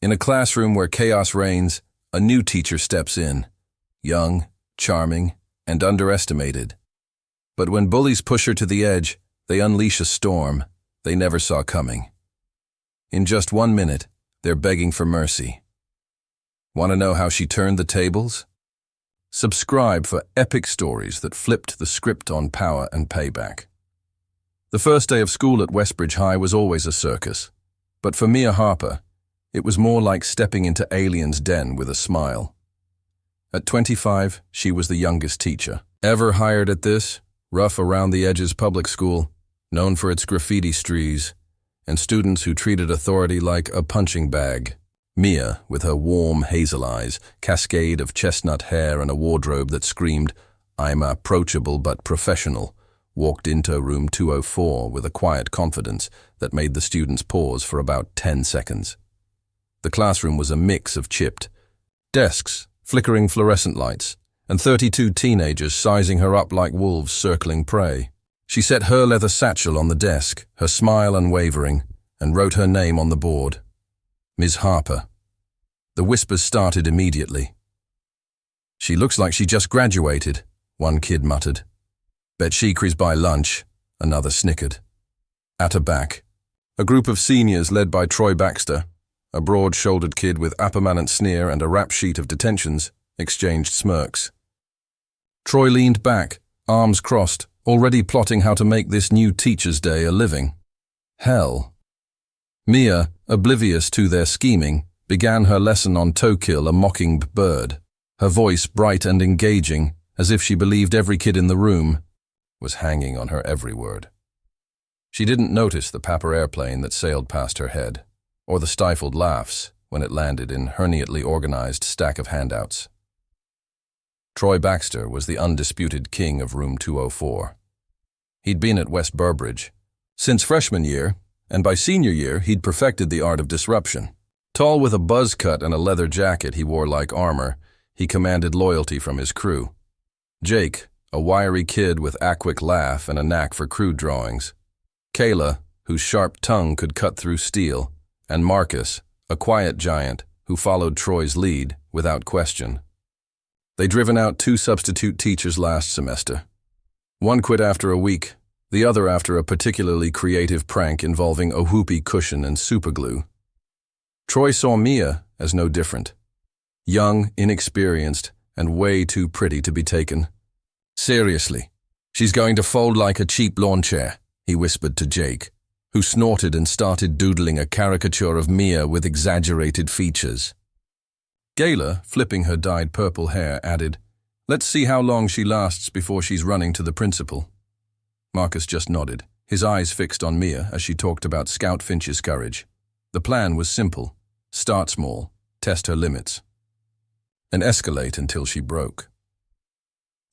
In a classroom where chaos reigns, a new teacher steps in, young, charming, and underestimated. But when bullies push her to the edge, they unleash a storm they never saw coming. In just 1 minute, they're begging for mercy. Want to know how she turned the tables? Subscribe for epic stories that flipped the script on power and payback. The first day of school at Westbridge High was always a circus, but for Mia Harper, it was more like stepping into Alien's den with a smile. At 25, she was the youngest teacher ever hired at this rough around the edges public school, known for its graffiti strees and students who treated authority like a punching bag. Mia, with her warm hazel eyes, cascade of chestnut hair, and a wardrobe that screamed, "I'm approachable but professional," walked into room 204 with a quiet confidence that made the students pause for about 10 seconds. The classroom was a mix of chipped desks, flickering fluorescent lights, and 32 teenagers sizing her up like wolves circling prey. She set her leather satchel on the desk, her smile unwavering, and wrote her name on the board. Ms. Harper. The whispers started immediately. "She looks like she just graduated," one kid muttered. "Bet she crease by lunch," another snickered. At her back, a group of seniors led by Troy Baxter, a broad-shouldered kid with a permanent sneer and a rap sheet of detentions, exchanged smirks. Troy leaned back, arms crossed, already plotting how to make this new teacher's day a living. Hell. Mia, oblivious to their scheming, began her lesson on To Kill a Mockingbird, her voice bright and engaging, as if she believed every kid in the room was hanging on her every word. She didn't notice the paper airplane that sailed past her head, or the stifled laughs when it landed in herniately organized stack of handouts. Troy Baxter was the undisputed king of room 204. He'd been at Westbridge since freshman year, and by senior year he'd perfected the art of disruption. Tall with a buzz cut and a leather jacket he wore like armor, he commanded loyalty from his crew. Jake, a wiry kid with a quick laugh and a knack for crude drawings. Kayla, whose sharp tongue could cut through steel. And Marcus, a quiet giant who followed Troy's lead without question. They'd driven out 2 substitute teachers last semester. One quit after a week, the other after a particularly creative prank involving a whoopee cushion and superglue. Troy saw Mia as no different. Young, inexperienced, and way too pretty to be taken. "Seriously, she's going to fold like a cheap lawn chair," he whispered to Jake, who snorted and started doodling a caricature of Mia with exaggerated features. Gayla, flipping her dyed purple hair, added, "Let's see how long she lasts before she's running to the principal." Marcus just nodded, his eyes fixed on Mia as she talked about Scout Finch's courage. The plan was simple: start small, test her limits, and escalate until she broke.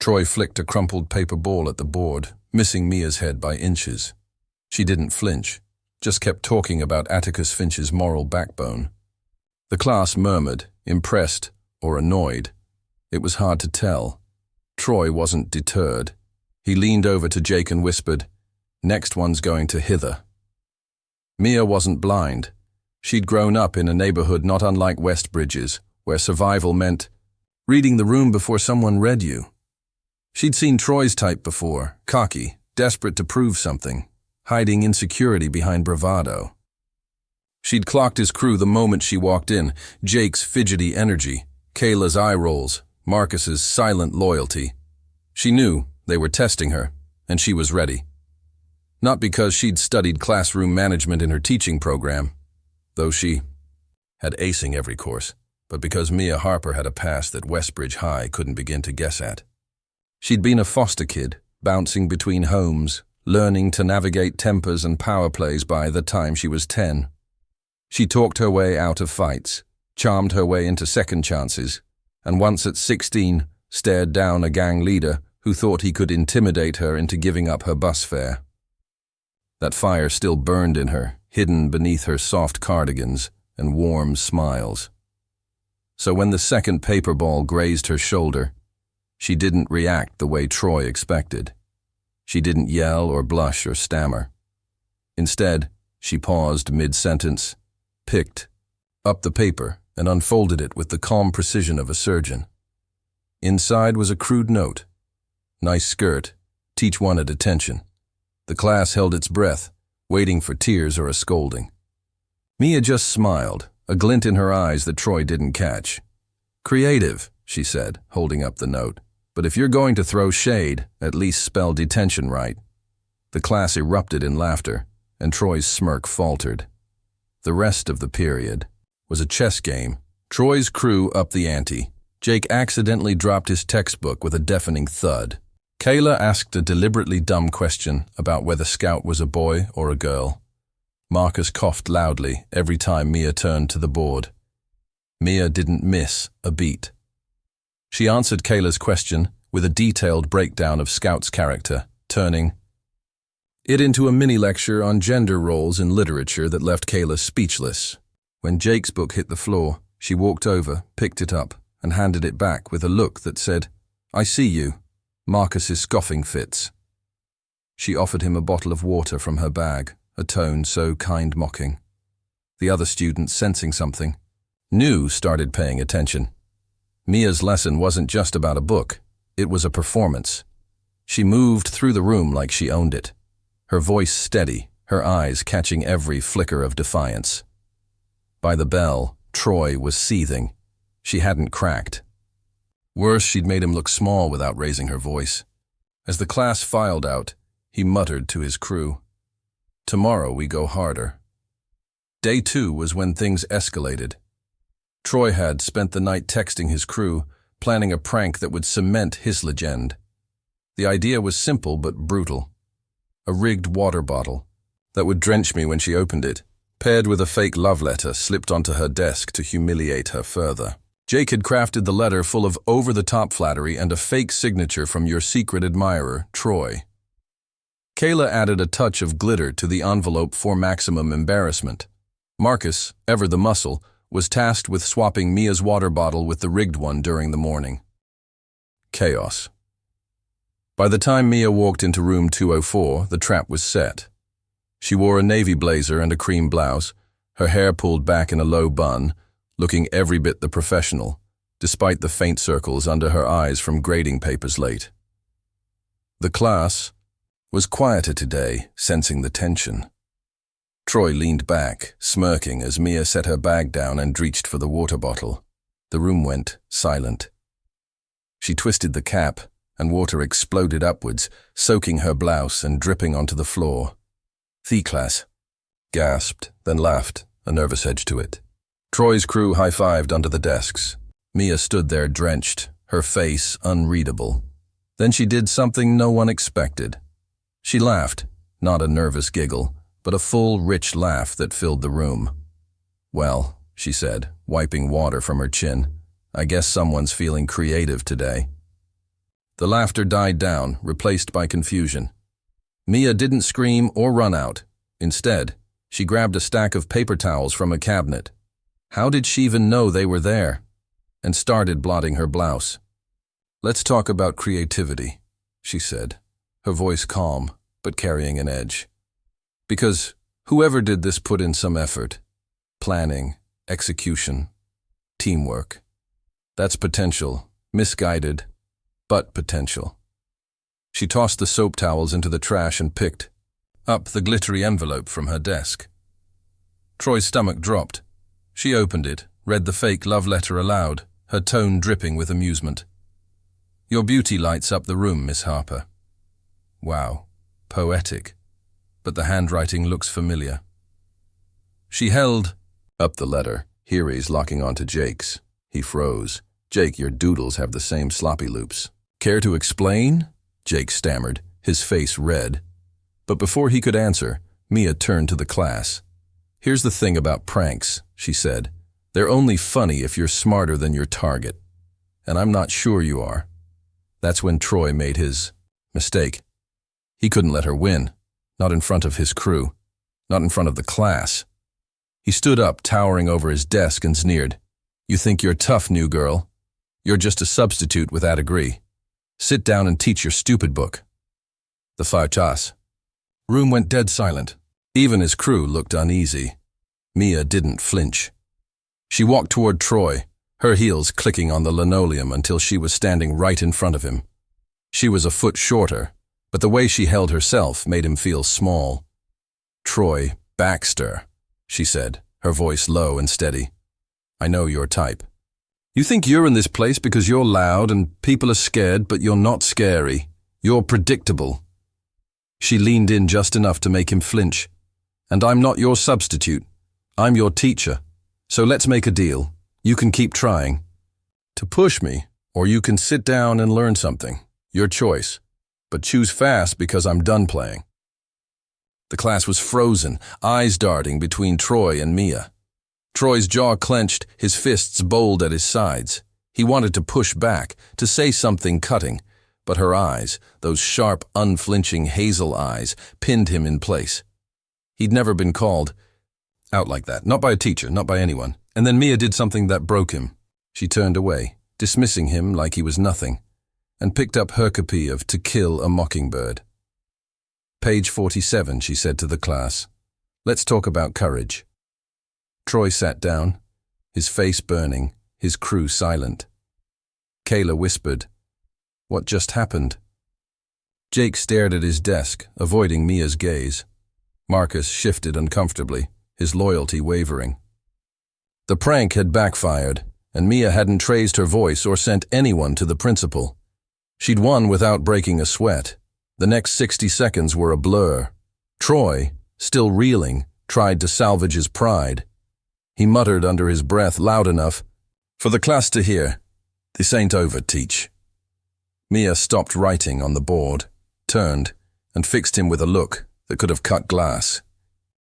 Troy flicked a crumpled paper ball at the board, missing Mia's head by inches. She didn't flinch, just kept talking about Atticus Finch's moral backbone. The class murmured, impressed or annoyed. It was hard to tell. Troy wasn't deterred. He leaned over to Jake and whispered, "Next one's going to hither." Mia wasn't blind. She'd grown up in a neighborhood not unlike Westbridge's, where survival meant reading the room before someone read you. She'd seen Troy's type before, cocky, desperate to prove something, hiding insecurity behind bravado. She'd clocked his crew the moment she walked in: Jake's fidgety energy, Kayla's eye rolls, Marcus's silent loyalty. She knew they were testing her, and she was ready. Not because she'd studied classroom management in her teaching program, though she had acing every course, but because Mia Harper had a past that Westbridge High couldn't begin to guess at. She'd been a foster kid, bouncing between homes, learning to navigate tempers and power plays by the time she was 10. She talked her way out of fights, charmed her way into second chances, and once at 16 stared down a gang leader who thought he could intimidate her into giving up her bus fare. That fire still burned in her, hidden beneath her soft cardigans and warm smiles. So when the second paper ball grazed her shoulder, she didn't react the way Troy expected. She didn't yell or blush or stammer. Instead, she paused mid-sentence, picked, up the paper, and unfolded it with the calm precision of a surgeon. Inside was a crude note. Nice skirt. Teach wanted attention. The class held its breath, waiting for tears or a scolding. Mia just smiled, a glint in her eyes that Troy didn't catch. Creative, she said, holding up the note. But if you're going to throw shade, at least spell detention right. The class erupted in laughter, and Troy's smirk faltered. The rest of the period was a chess game. Troy's crew upped the ante. Jake accidentally dropped his textbook with a deafening thud. Kayla asked a deliberately dumb question about whether Scout was a boy or a girl. Marcus coughed loudly every time Mia turned to the board. Mia didn't miss a beat. She answered Kayla's question with a detailed breakdown of Scout's character, turning it into a mini-lecture on gender roles in literature that left Kayla speechless. When Jake's book hit the floor, she walked over, picked it up, and handed it back with a look that said, "I see you, Marcus's scoffing fits." She offered him a bottle of water from her bag, a tone so kind-mocking. The other students, sensing something new, started paying attention. Mia's lesson wasn't just about a book, it was a performance. She moved through the room like she owned it, her voice steady, her eyes catching every flicker of defiance. By the bell, Troy was seething. She hadn't cracked. Worse, she'd made him look small without raising her voice. As the class filed out, he muttered to his crew, "Tomorrow we go harder." Day 2 was when things escalated. Troy had spent the night texting his crew, planning a prank that would cement his legend. The idea was simple but brutal. A rigged water bottle that would drench me when she opened it, paired with a fake love letter slipped onto her desk to humiliate her further. Jake had crafted the letter full of over-the-top flattery and a fake signature from your secret admirer, Troy. Kayla added a touch of glitter to the envelope for maximum embarrassment. Marcus, ever the muscle, was tasked with swapping Mia's water bottle with the rigged one during the morning. Chaos. By the time Mia walked into room 204, the trap was set. She wore a navy blazer and a cream blouse, her hair pulled back in a low bun, looking every bit the professional, despite the faint circles under her eyes from grading papers late. The class was quieter today, sensing the tension. Troy leaned back, smirking as Mia set her bag down and reached for the water bottle. The room went silent. She twisted the cap, and water exploded upwards, soaking her blouse and dripping onto the floor. "The class," gasped, then laughed, a nervous edge to it. Troy's crew high-fived under the desks. Mia stood there drenched, her face unreadable. Then she did something no one expected. She laughed, not a nervous giggle, but a full, rich laugh that filled the room. "Well," she said, wiping water from her chin, "I guess someone's feeling creative today." The laughter died down, replaced by confusion. Mia didn't scream or run out. Instead, she grabbed a stack of paper towels from a cabinet. How did she even know they were there? And started blotting her blouse. "Let's talk about creativity," she said, her voice calm, but carrying an edge. "Because whoever did this put in some effort. Planning, execution, teamwork. That's potential, misguided, but potential." She tossed the soap towels into the trash and picked up the glittery envelope from her desk. Troy's stomach dropped. She opened it, read the fake love letter aloud, her tone dripping with amusement. "Your beauty lights up the room, Miss Harper." Wow, poetic, but the handwriting looks familiar. She held up the letter, Heary's locking onto Jake's. He froze. "Jake, your doodles have the same sloppy loops." "Care to explain?" Jake stammered, his face red. But before he could answer, Mia turned to the class. "Here's the thing about pranks," she said. "They're only funny if you're smarter than your target. And I'm not sure you are." That's when Troy made his mistake. He couldn't let her win. Not in front of his crew. Not in front of the class. He stood up, towering over his desk, and sneered. "You think you're tough, new girl? You're just a substitute with that degree. Sit down and teach your stupid book." The fauchas. Room went dead silent. Even his crew looked uneasy. Mia didn't flinch. She walked toward Troy, her heels clicking on the linoleum until she was standing right in front of him. She was a foot shorter, but the way she held herself made him feel small. "Troy Baxter," she said, her voice low and steady. "I know your type. You think you're in this place because you're loud and people are scared, but you're not scary. You're predictable." She leaned in just enough to make him flinch. "And I'm not your substitute. I'm your teacher. So let's make a deal. You can keep trying to push me, or you can sit down and learn something. Your choice. But choose fast because I'm done playing." The class was frozen, eyes darting between Troy and Mia. Troy's jaw clenched, his fists bowled at his sides. He wanted to push back, to say something cutting, but her eyes, those sharp, unflinching hazel eyes, pinned him in place. He'd never been called out like that, not by a teacher, not by anyone. And then Mia did something that broke him. She turned away, dismissing him like he was nothing, and picked up her copy of To Kill a Mockingbird. "Page 47, she said to the class. "Let's talk about courage." Troy sat down, his face burning, his crew silent. Kayla whispered, "What just happened?" Jake stared at his desk, avoiding Mia's gaze. Marcus shifted uncomfortably, his loyalty wavering. The prank had backfired, and Mia hadn't raised her voice or sent anyone to the principal. She'd won without breaking a sweat. The next 60 seconds were a blur. Troy, still reeling, tried to salvage his pride. He muttered under his breath loud enough, "For the class to hear, this ain't over, teach." Mia stopped writing on the board, turned, and fixed him with a look that could have cut glass.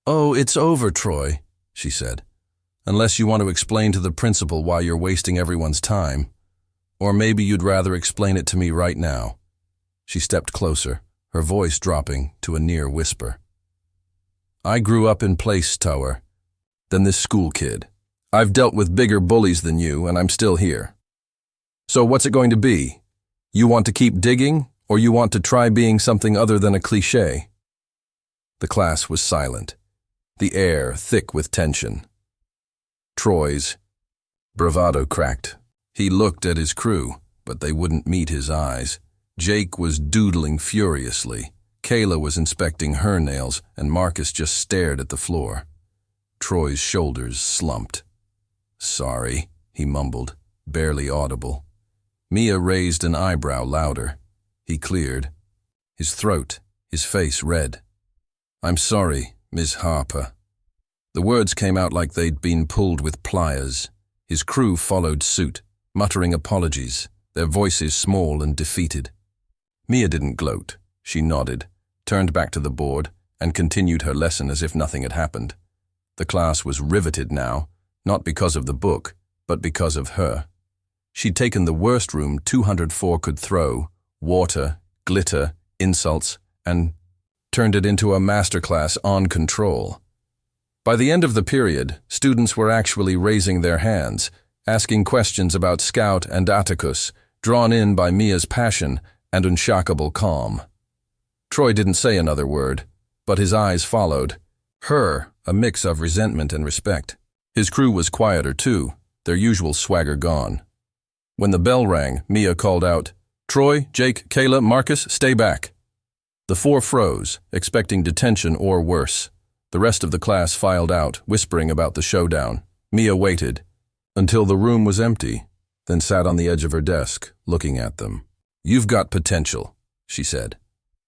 "Oh, it's over, Troy," she said. "Unless you want to explain to the principal why you're wasting everyone's time. Or maybe you'd rather explain it to me right now." She stepped closer, her voice dropping to a near whisper. "I grew up in place tower than this school kid. I've dealt with bigger bullies than you, and I'm still here. So what's it going to be? You want to keep digging, or you want to try being something other than a cliché?" The class was silent, the air thick with tension. Troy's bravado cracked. He looked at his crew, but they wouldn't meet his eyes. Jake was doodling furiously. Kayla was inspecting her nails, and Marcus just stared at the floor. Troy's shoulders slumped. "Sorry," he mumbled, barely audible. Mia raised an eyebrow louder. He cleared, his throat, his face red. "I'm sorry, Ms. Harper." The words came out like they'd been pulled with pliers. His crew followed suit, muttering apologies, their voices small and defeated. Mia didn't gloat. She nodded, turned back to the board, and continued her lesson as if nothing had happened. The class was riveted now, not because of the book, but because of her. She'd taken the worst room 204 could throw, water, glitter, insults, and turned it into a masterclass on control. By the end of the period, students were actually raising their hands, asking questions about Scout and Atticus, drawn in by Mia's passion and unshakeable calm. Troy didn't say another word, but his eyes followed. Her, a mix of resentment and respect. His crew was quieter too, their usual swagger gone. When the bell rang, Mia called out, "Troy, Jake, Kayla, Marcus, stay back." The four froze, expecting detention or worse. The rest of the class filed out, whispering about the showdown. Mia waited until the room was empty, then sat on the edge of her desk, looking at them. "You've got potential," she said.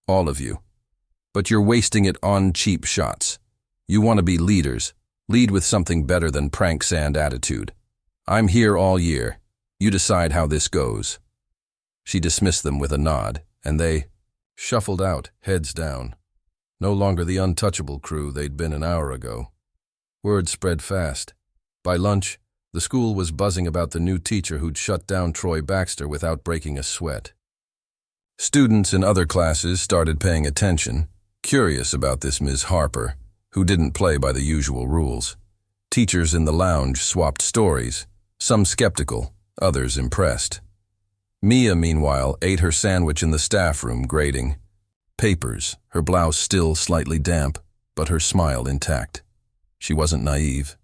"All of you. But you're wasting it on cheap shots. You want to be leaders. Lead with something better than prank sand attitude. I'm here all year. You decide how this goes." She dismissed them with a nod, and they shuffled out, heads down. No longer the untouchable crew they'd been an hour ago. Word spread fast. By lunch, the school was buzzing about the new teacher who'd shut down Troy Baxter without breaking a sweat. Students in other classes started paying attention, curious about this Ms. Harper, who didn't play by the usual rules. Teachers in the lounge swapped stories, some skeptical, others impressed. Mia, meanwhile, ate her sandwich in the staff room, grating. Papers, her blouse still slightly damp, but her smile intact. She wasn't naive.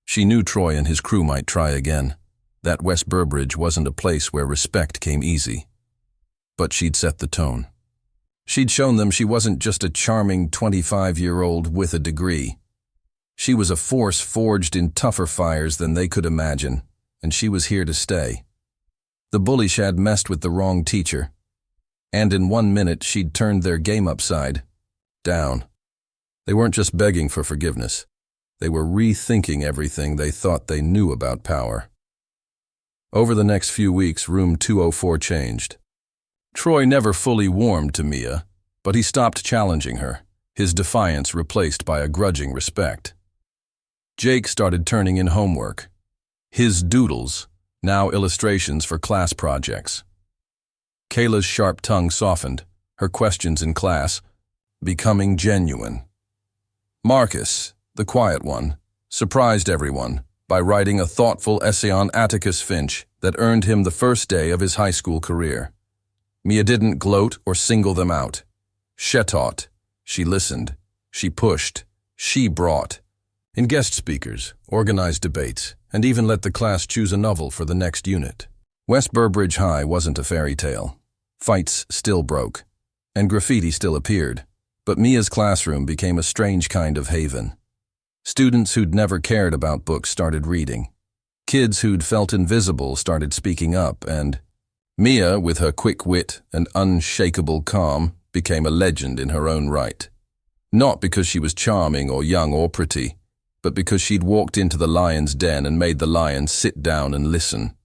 She knew Troy and his crew might try again. That West Burbridge wasn't a place where respect came easy. But she'd set the tone. She'd shown them she wasn't just a charming 25-year-old with a degree. She was a force forged in tougher fires than they could imagine, and she was here to stay. The bullies had messed with the wrong teacher, and in 1 minute she'd turned their game upside down. They weren't just begging for forgiveness. They were rethinking everything they thought they knew about power. Over the next few weeks, room 204 changed. Troy never fully warmed to Mia, but he stopped challenging her, his defiance replaced by a grudging respect. Jake started turning in homework. His doodles, now illustrations for class projects. Kayla's sharp tongue softened, her questions in class becoming genuine. Marcus, the quiet one, surprised everyone by writing a thoughtful essay on Atticus Finch that earned him the first day of his high school career. Mia didn't gloat or single them out. She taught, she listened, she pushed, she brought. In guest speakers, organized debates, and even let the class choose a novel for the next unit. Westbridge High wasn't a fairy tale. Fights still broke, and graffiti still appeared, but Mia's classroom became a strange kind of haven. Students who'd never cared about books started reading. Kids who'd felt invisible started speaking up, and Mia, with her quick wit and unshakable calm, became a legend in her own right. Not because she was charming or young or pretty, but because she'd walked into the lion's den and made the lion sit down and listen.